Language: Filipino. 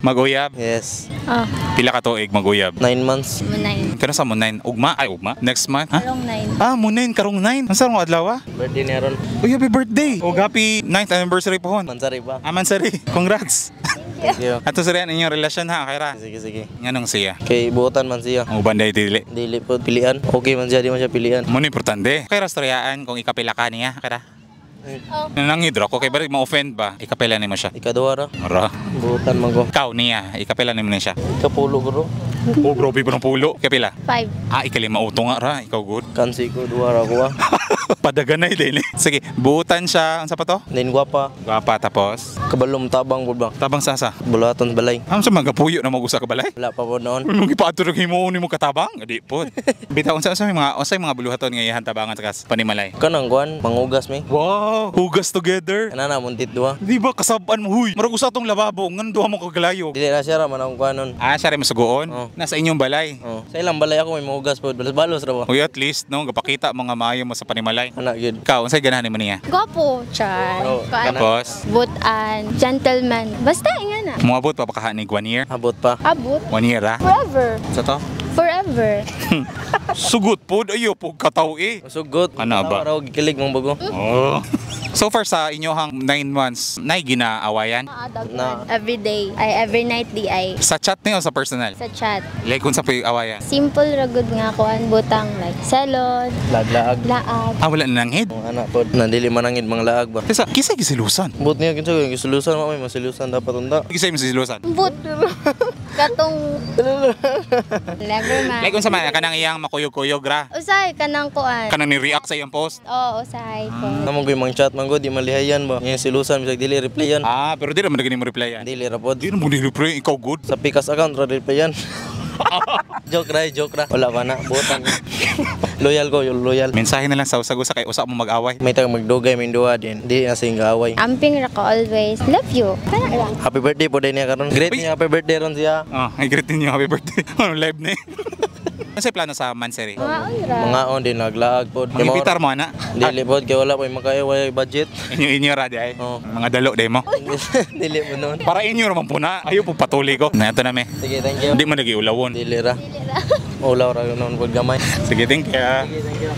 Maguyab. Yes. Oh, Pila ka tuig maguyab. 9 months. Munay. Kano sa Munain? Ugma? Ay, ugma? Next month? Ha? Karong 9. Ah, Munain, karong 9. Ang sarong adlaw? Birthday niya ron. Uy, happy birthday! O, happy 9th anniversary po hon. Mansari ba? Aman, sari. Congrats! Thank you. Ato sari, inyong relasyon ha, Kaira? Sige, sige. Nganong siya? Kay buotan man siya. Ang uban dahil dili. Dili po pilian. Okay man siya, di man siya pilian. Muna importante. Kaira, storyaan kung ikapila ka niya, Kaira. Oh. Nanangidro ko, kay balik ma-offend ba? Ikapila ni mo siya. Ikaduha ra. Mara. Buotan man ko. Ikaw niya, ikapila ni mo na siya. Ikapulo bro. Oh, grabe pa ng pulo. Ikapila? 5. Ah, ikalima uto nga ra. Ikaw good. Kansi ko, duha ra ko ah. Padaganay din eh. Sige, buutan siya. Ang sa pa to? Then guwapa. Gwapa tapos. Kabalom tabang po ba? Tabang sasa. Bulaton balay. Ang sa mga puyo na mag-usa ka balay? Wala pa po noon. Kung ipaturog mo ni mo katabang, adi po. Bitaw sa mga buluhaton nga ihan tabangan sa panimalay. Kanang kuan, mangugas mi. Wow, hugas together. Kanana muntit duha. Di ba kasaban mo huy? Marag usa tong lababo, ngan duha mo kagalayo. Dili na siya ra man ang kuan nun. Ah, siya rin masugoon. Oh. Nasa inyong balay. Oh. Sa ilang balay ako may mangugas po. Balos ra ba? Uy, at least no, gapakita mga maayo mo sa panimalay. Anak gyud. Ikaw, unsay ganahan mo niya? Gwapo, Char. Oh, Kuan. Tapos, Butan. Gentleman. Basta nga na. muabot pa pakahan ni 1 year. Abot pa. Abot. 1 year ah. Forever. Sa to? Forever. Sugot po, ayo po kataw eh. Sugot. Ano ba? Araw gikilig mong bago. Oh. So far sa inyohang 9 months, nay ginaawayan? Na. Every day. Every night di ay. Sa chat niyo o sa personal? Sa chat. Like kung sa awayan? Simple ra gud nga kuan butang like salon, Laglaag. laag. Ah, wala na nanghid? Ang anak po. Nandili manangid mga laag ba? Kisa, kisay gisilusan. Bot niya kinsa yung gisulusan mo may masilusan dapat unda. Kisay mo gisilusan. But katong never man. Like kung sa man, kanang iyang makuyog-kuyog ra. Usay kanang kuan. Kanang ni-react sa iyang post. Oo, usay ko. Namong koy mang chat man go di malihayan ba. Yung silusan bisag dili replyan. Ah, pero di naman na mo reply yan. Dili ra pod. Di naman ni-reply, ikaw good. Sa Pikas account ra replyan. Joke ra. Wala pa na. Butan. Loyal ko, yung loyal. Mensahe na lang sa usago sa kay usa mo mag-away. May tag magdugay may duha din. Di na sing away. Amping ra ko always. Love you. Kana ra. Happy birthday po din niya karon. Great Uy. niya happy birthday ron siya. Ah, ay greet niyo, happy birthday. Ano live na eh. Ano sa'yo plano sa Manseri? Mga ra. Mga on din naglaag po. Mangibitar mo ana. Dili pod kay wala pa makaya budget. Inyo ra di ay. Oh. Mga dalo day mo. Dili mo noon. Para inyo naman po na. Ayaw po patuli ko. Na ito na me. Sige, thank you. Hindi mo nagiulawon. Dili ra. Ulaw ra noon pod gamay. Sige, thank you. Sige, thank you.